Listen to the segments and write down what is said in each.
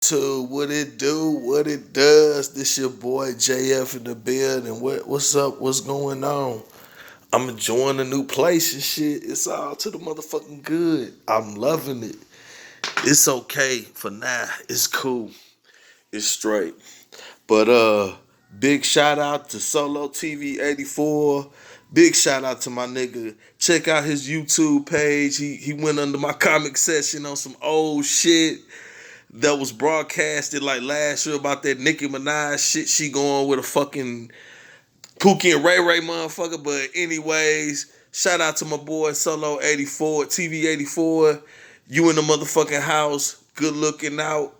To what it do, what it does. This your boy JF in the building. What's up? What's going on? I'm enjoying the new place and shit. It's all to the motherfucking good. I'm loving it. It's okay for now. It's cool. It's straight. But big shout out to Solo TV 84. Big shout out to my nigga. Check out his YouTube page. He went under my comic section on some old shit that was broadcasted like last year about that Nicki Minaj shit she going with a fucking Pookie and Ray Ray motherfucker. But anyways, shout out to my boy Solo 84, TV 84. You in the motherfucking house. Good looking out.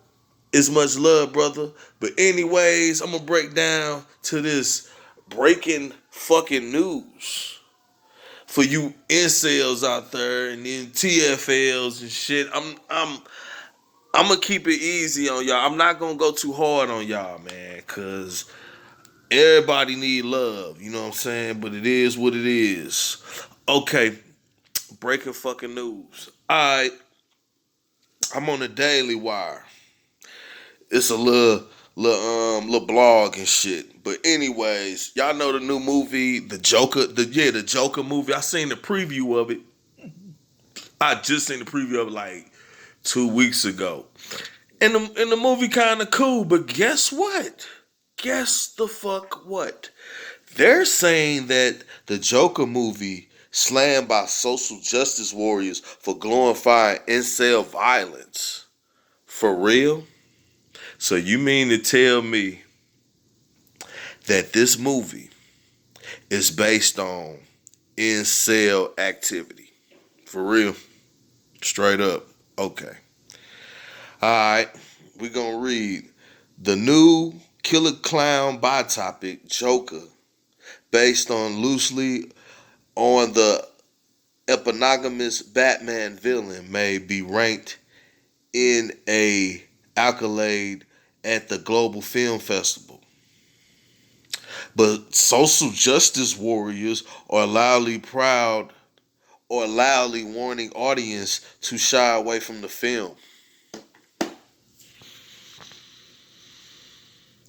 It's much love, brother. But anyways, I'm gonna break down to this breaking fucking news for you incels out there and then TFLs and shit. I'm gonna keep it easy on y'all. I'm not gonna go too hard on y'all, man, cause everybody need love. You know what I'm saying? But it is what it is. Okay, breaking fucking news. All right, I'm on the Daily Wire. It's a little blog and shit. But anyways, y'all know the new movie, the Joker. The Joker movie. I seen the preview of it. I just seen the preview of it like 2 weeks ago. And the movie kind of cool, but guess what? Guess the fuck what? They're saying that the Joker movie slammed by social justice warriors for glorifying incel violence. For real? So you mean to tell me that this movie is based on incel activity? For real? Straight up. Okay. Alright. We're gonna read the new Killer Clown biopic Joker, based on loosely on the eponymous Batman villain, may be ranked in a accolade at the Global Film Festival. But social justice warriors are loudly warning audience to shy away from the film.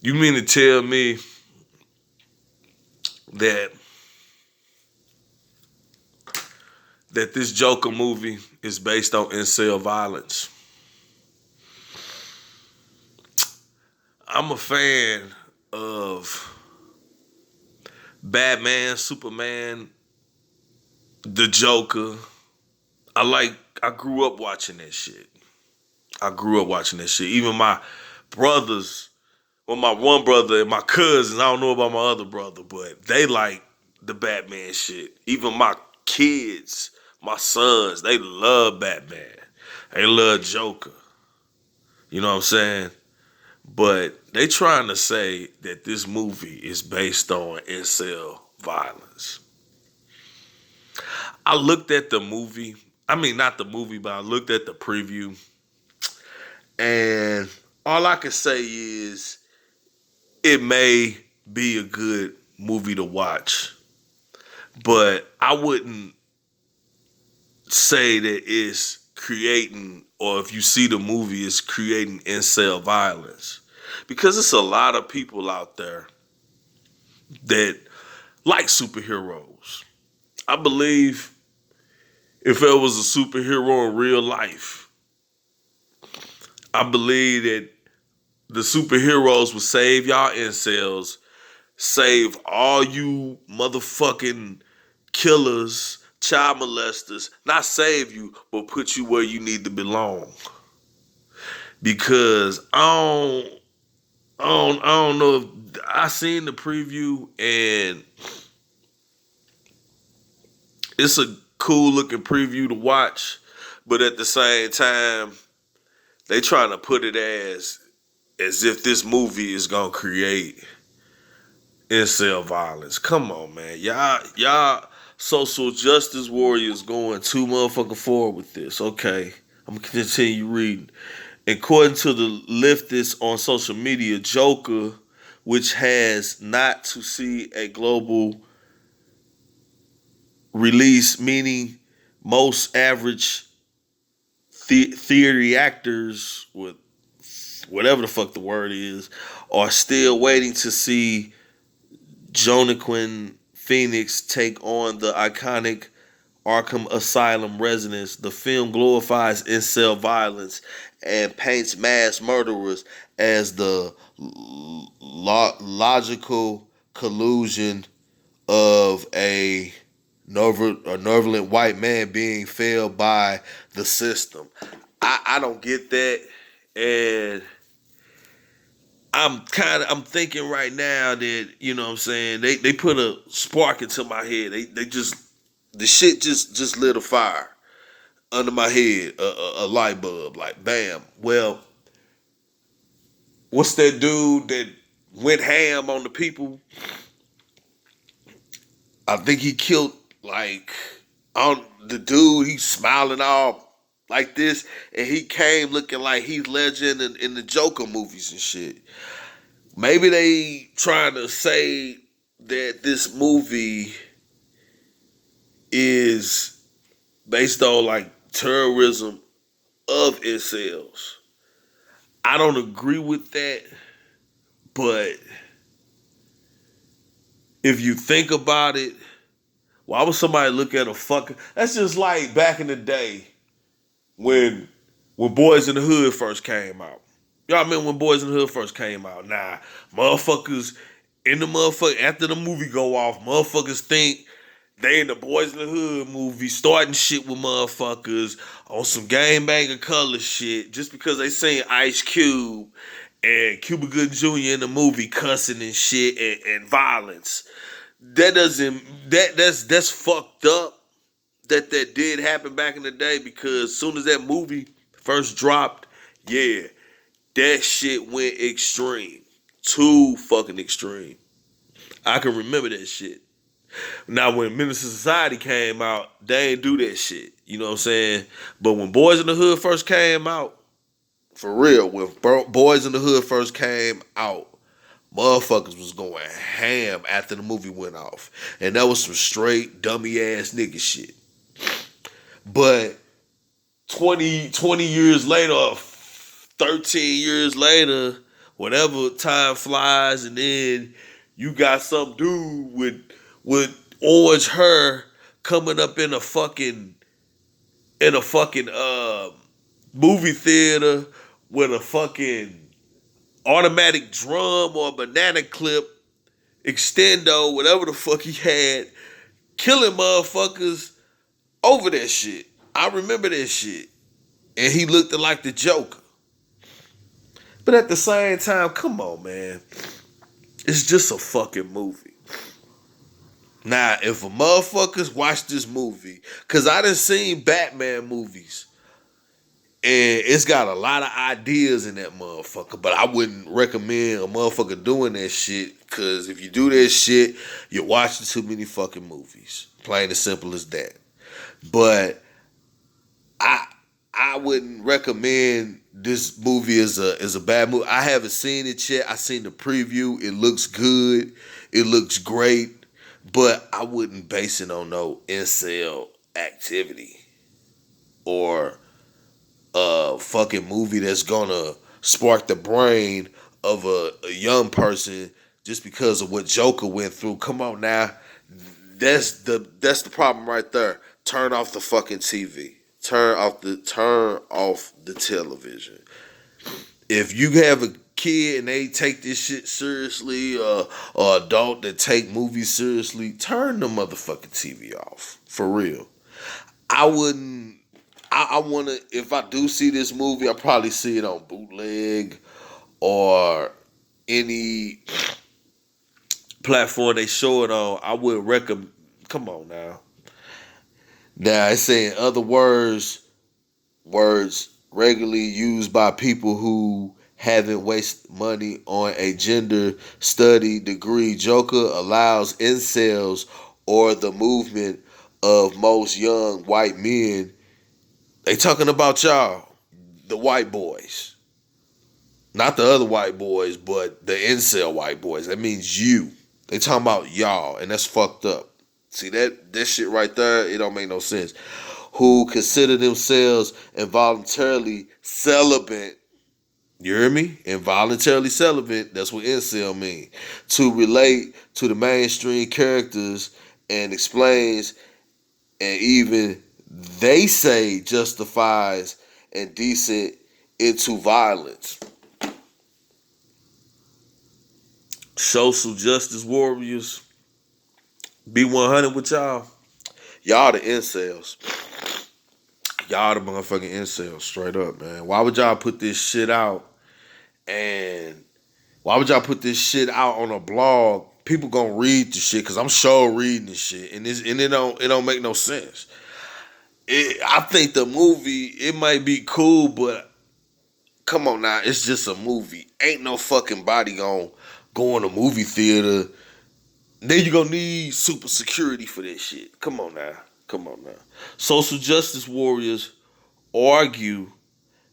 You mean to tell me that this Joker movie is based on incel violence? I'm a fan of Batman, Superman, the Joker. I grew up watching that shit. Even my brothers, well, my one brother and my cousins, I don't know about my other brother, but they like the Batman shit. Even my kids, my sons, they love Batman. They love Joker. You know what I'm saying? But they trying to say that this movie is based on incel violence. I looked at the movie. I mean, not the movie, but I looked at the preview. And all I can say is it may be a good movie to watch. But I wouldn't say that it's creating, or if you see the movie, it's creating incel violence. Because it's a lot of people out there that like superheroes. I believe if it was a superhero in real life, I believe that the superheroes would save y'all incels, save all you motherfucking killers, child molesters, not save you, but put you where you need to belong. Because I don't know if I seen the preview and it's a cool looking preview to watch, but at the same time, they trying to put it as if this movie is gonna create incel violence. Come on, man. Y'all social justice warriors going too motherfucking forward with this. Okay. I'm gonna continue reading. According to the leftists on social media, Joker, which has not to see a global release, meaning most average theater actors whatever the fuck the word is, are still waiting to see Jonaquin Phoenix take on the iconic Arkham Asylum residents. The film glorifies incel violence and paints mass murderers as the logical collusion of a nervulent white man being failed by the system. I don't get that, and I'm thinking right now that, you know what I'm saying, they put a spark into my head. They just, the shit just lit a fire under my head, a light bulb, like bam. Well, what's that dude that went ham on the people? I think he killed, like, on the dude. He's smiling all like this, and he came looking like Heath Ledger in the Joker movies and shit. Maybe they trying to say that this movie is based on like terrorism of incels. I don't agree with that, but if you think about it, why would somebody look at a fucking? That's just like back in the day when Boys in the Hood first came out. Y'all remember when Boys in the Hood first came out? Nah, motherfuckers in the motherfucker after the movie go off, motherfuckers think they in the Boys in the Hood movie starting shit with motherfuckers on some game banger color shit just because they seen Ice Cube and Cuba Gooding Jr. in the movie cussing and shit and violence. That doesn't that's fucked up that did happen back in the day, because as soon as that movie first dropped, yeah, that shit went extreme. Too fucking extreme. I can remember that shit. Now, when Menace to Society came out, they ain't do that shit. You know what I'm saying? But when Boys in the Hood first came out, for real, when Boys in the Hood first came out, motherfuckers was going ham after the movie went off. And that was some straight dummy ass nigga shit. But 20 years later, or 13 years later, whatever, time flies, and then you got some dude with orange hair coming up in a fucking movie theater with a fucking automatic drum or banana clip extendo, whatever the fuck he had, killing motherfuckers over that shit. I remember that shit. And he looked like the Joker. But at the same time, come on, man. It's just a fucking movie. Now, if a motherfuckers watch this movie, because I done seen Batman movies, and it's got a lot of ideas in that motherfucker, but I wouldn't recommend a motherfucker doing that shit, because if you do that shit, you're watching too many fucking movies. Plain and simple as that. But I wouldn't recommend this movie as a bad movie. I haven't seen it yet. I seen the preview. It looks good. It looks great. But I wouldn't base it on no incel activity or a fucking movie that's gonna spark the brain of a young person just because of what Joker went through. Come on now. That's the problem right there. Turn off the fucking TV. Turn off the television. If you have a kid and they take this shit seriously, or adult that take movies seriously, turn the motherfucking TV off. For real. I wouldn't. I want to. If I do see this movie, I'll probably see it on bootleg or any platform they show it on. I would recommend. Come on now. Now it's saying other words regularly used by people who haven't wasted money on a gender study degree. Joker allows incels, or the movement of most young white men. They talking about y'all, the white boys. Not the other white boys, but the incel white boys. That means you. They talking about y'all, and that's fucked up. See, that shit right there, it don't make no sense. Who consider themselves involuntarily celibate You hear me? Involuntarily celibate, that's what incel mean. To relate to the mainstream characters and explains and even they say justifies and decent into violence. Social justice warriors, be 100 with y'all. Y'all the incels. Y'all the motherfucking incels, straight up, man. Why would y'all put this shit out and why would y'all put this shit out on a blog? People gonna read the shit because I'm sure reading this shit, and it don't make no sense. I think the movie it might be cool, but come on now, it's just a movie. Ain't no fucking body gonna go in a movie theater. Then you gonna need super security for this shit. Come on now, come on now. Social justice warriors argue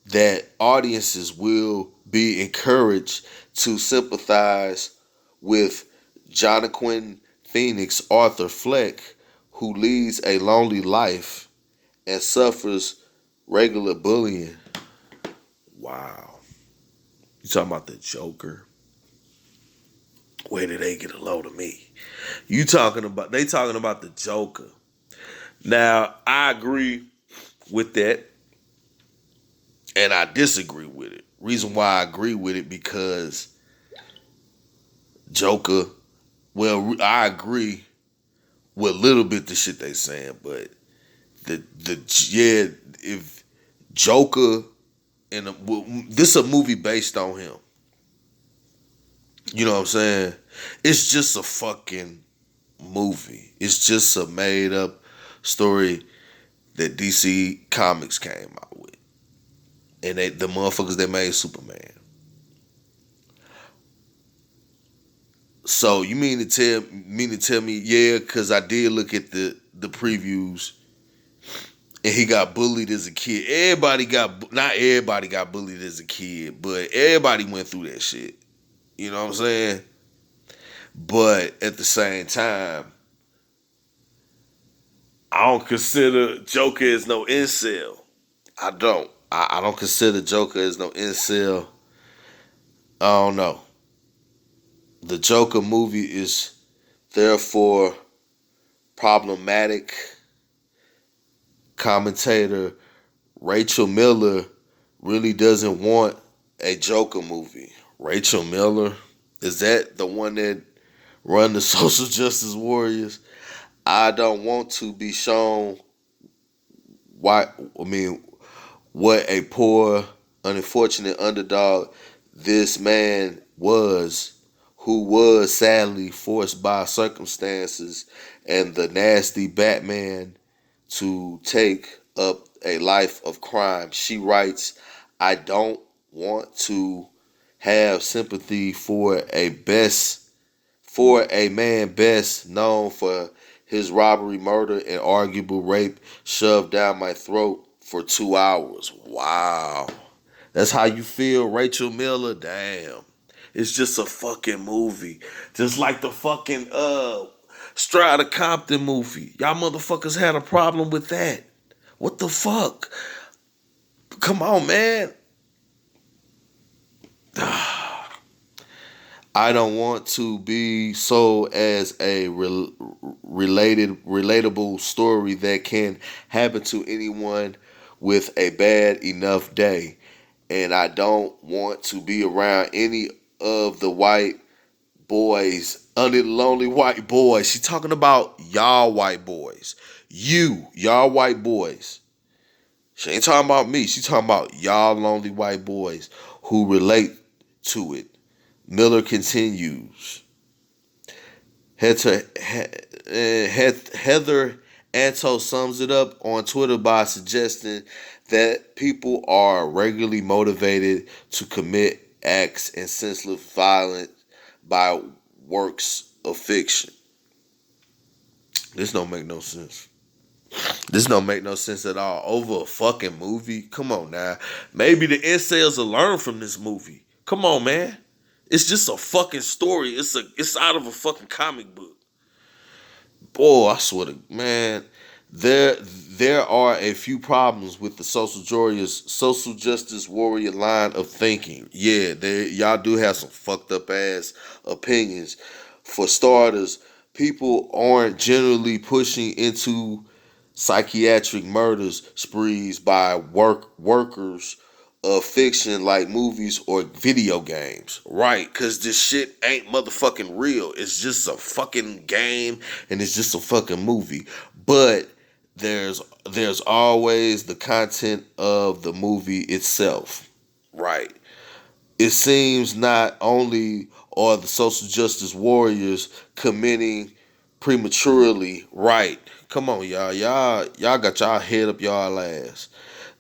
that audiences will be encouraged to sympathize with Jonathan Phoenix Arthur Fleck, who leads a lonely life and suffers regular bullying. Wow. You talking about the Joker? Where did they get a load of me? They talking about the Joker. Now, I agree with that and I disagree with it. Reason why I agree with it because Joker, well, I agree with a little bit the shit they saying, but if Joker this a movie based on him. You know what I'm saying? It's just a fucking movie. It's just a made up story that DC Comics came out with. And the motherfuckers that made Superman. So you mean to tell me, yeah, because I did look at the previews and he got bullied as a kid. Not everybody got bullied as a kid, but everybody went through that shit. You know what I'm saying? But at the same time, I don't consider Joker as no incel. I don't. I don't consider Joker as no incel. I don't know. The Joker movie is therefore problematic. Commentator Rachel Miller really doesn't want a Joker movie. Rachel Miller, is that the one that run the social justice warriors? I don't want to be shown why. I mean, what a poor, unfortunate underdog this man was, who was sadly forced by circumstances and the nasty Batman to take up a life of crime. She writes, I don't want to have sympathy for a man best known for his robbery, murder, and arguable rape shoved down my throat for 2 hours. Wow. That's how you feel, Rachel Miller? Damn. It's just a fucking movie. Just like the fucking Strata Compton movie. Y'all motherfuckers had a problem with that. What the fuck? Come on, man. I don't want to be sold as a relatable story that can happen to anyone with a bad enough day. And I don't want to be around any of the white boys, under the lonely white boys. She talking about y'all white boys. Y'all white boys. She ain't talking about me. She talking about y'all lonely white boys who relate to it. Miller continues. Heather Anto sums it up on Twitter by suggesting that people are regularly motivated to commit acts and senseless violence by works of fiction. This don't make no sense. This don't make no sense at all. Over a fucking movie? Come on now. Maybe the incels will learn from this movie. Come on, man. It's just a fucking story. It's out of a fucking comic book. Boy, I swear to man, There are a few problems with the social justice warrior line of thinking. Yeah, y'all do have some fucked up ass opinions. For starters, people aren't generally pushing into psychiatric murders sprees by workers of fiction like movies or video games. Right, cause this shit ain't motherfucking real. It's just a fucking game and it's just a fucking movie. But there's always the content of the movie itself. Right. It seems not only are the social justice warriors committing prematurely, right? Come on, y'all. Y'all got y'all head up y'all ass.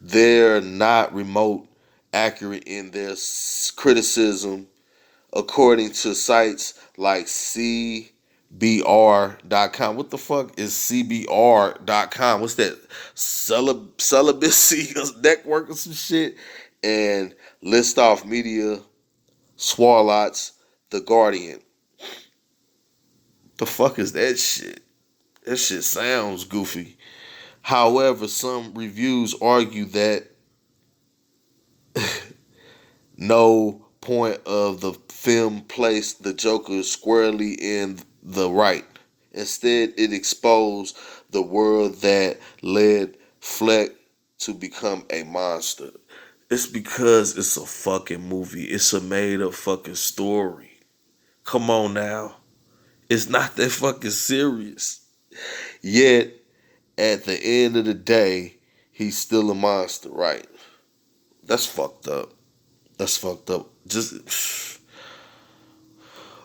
They're not remote accurate in their criticism, according to sites like CBR.com. What the fuck is CBR.com? What's that? Celibacy network or some shit? And list off media, Swarlots, The Guardian. The fuck is that shit? That shit sounds goofy. However, some reviews argue that no point of the film placed the Joker squarely in the right. Instead, it exposed the world that led Fleck to become a monster. It's because it's a fucking movie. It's a made up fucking story. Come on now. It's not that fucking serious. Yet, at the end of the day, he's still a monster, right? That's fucked up. That's fucked up. Just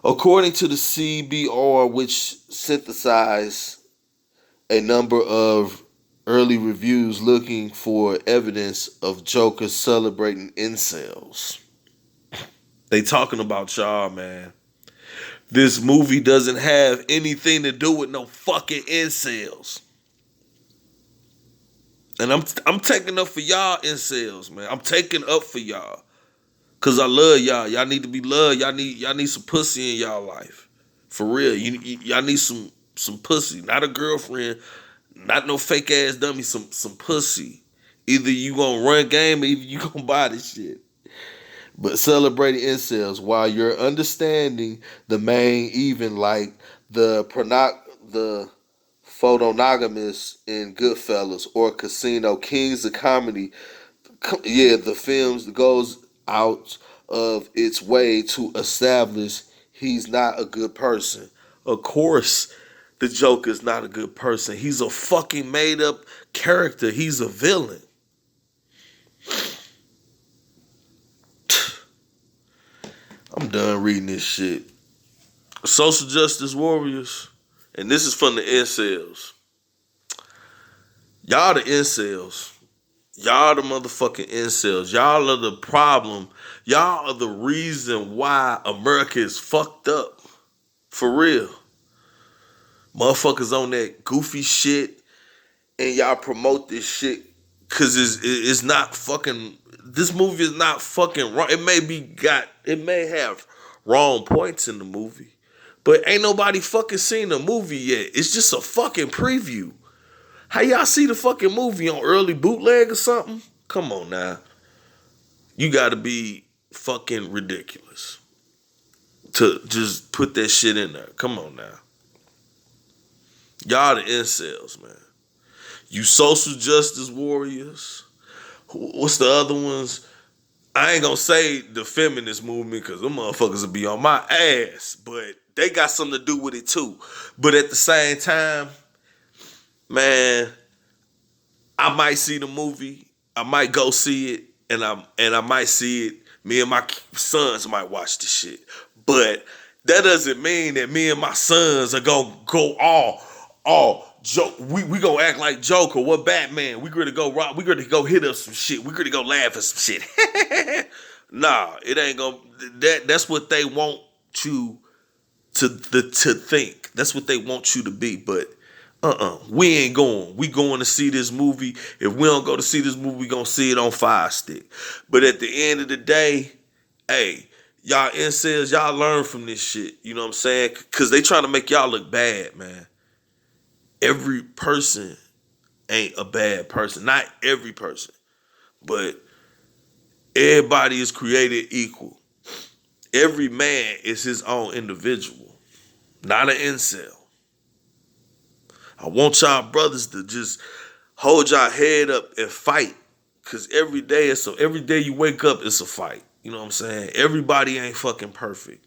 according to the CBR, which synthesized a number of early reviews looking for evidence of Joker celebrating incels. They talking about y'all, man. This movie doesn't have anything to do with no fucking incels. And I'm taking up for y'all incels, man. I'm taking up for y'all. Cause I love y'all. Y'all need to be loved. Y'all need some pussy in y'all life. For real. Y'all need some pussy. Not a girlfriend. Not no fake ass dummy. Some pussy. Either you gonna run game or either you gonna buy this shit. But celebrating incels while you're understanding the main even like the photonogamous in Goodfellas or Casino Kings of Comedy. Yeah, the films goes out of its way to establish he's not a good person. Of course, the Joker's not a good person. He's a fucking made up character. He's a villain. I'm done reading this shit. Social justice warriors, and this is from the incels. Y'all the incels. Y'all the motherfucking incels. Y'all are the problem. Y'all are the reason why America is fucked up. For real. Motherfuckers on that goofy shit and y'all promote this shit because it's not fucking, this movie is not fucking wrong. It may have wrong points in the movie, but ain't nobody fucking seen the movie yet. It's just a fucking preview. How y'all see the fucking movie on early bootleg or something? Come on now. You gotta be fucking ridiculous to just put that shit in there. Come on now. Y'all the incels, man. You social justice warriors. What's the other ones? I ain't gonna say the feminist movement because them motherfuckers will be on my ass, but they got something to do with it too. But at the same time, man, I might see the movie. I might go see it, and I might see it. Me and my sons might watch the shit, but that doesn't mean that me and my sons are gonna go all joke. We gonna act like Joker. What Batman? We gonna go rock. We gonna go hit up some shit. We gonna go laugh at some shit. Nah, it ain't gonna. That's what they want you to think. That's what they want you to be, but. We ain't going. We going to see this movie. If we don't go to see this movie, we gonna see it on Fire Stick. But at the end of the day, hey, y'all incels, y'all learn from this shit. You know what I'm saying? Cause they trying to make y'all look bad, man. Every person ain't a bad person. Not every person, but everybody is created equal. Every man is his own individual, not an incel. I want y'all brothers to just hold y'all head up and fight. Cause every day you wake up, it's a fight. You know what I'm saying? Everybody ain't fucking perfect.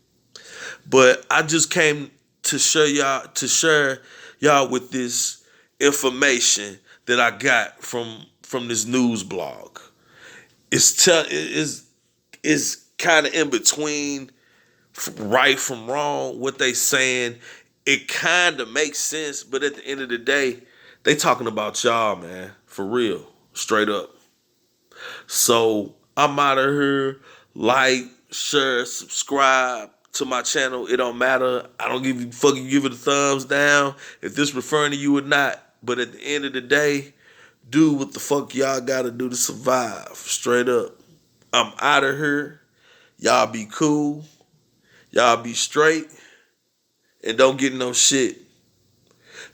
But I just came to share y'all with this information that I got from this news blog. It's kind of in between right from wrong. What they saying, it kind of makes sense, but at the end of the day, they talking about y'all, man, for real, straight up. So I'm out of here. Like, share, subscribe to my channel. It don't matter. I don't give you fucking give it a thumbs down if this referring to you or not. But at the end of the day, do what the fuck y'all gotta do to survive. Straight up. I'm out of here. Y'all be cool. Y'all be straight. And don't get no shit.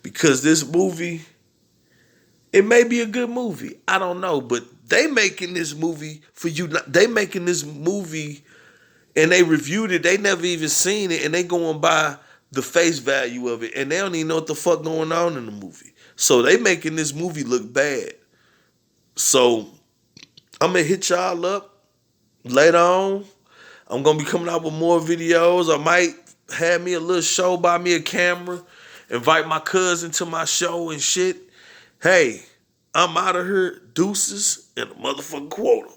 Because this movie, it may be a good movie. I don't know. But they making this movie for you. They making this movie and they reviewed it. They never even seen it. And they going by the face value of it. And they don't even know what the fuck going on in the movie. So they making this movie look bad. So I'm going to hit y'all up later on. I'm going to be coming out with more videos. I might have me a little show, buy me a camera, invite my cousin to my show and shit. Hey, I'm out of here. Deuces and a motherfucking quarter.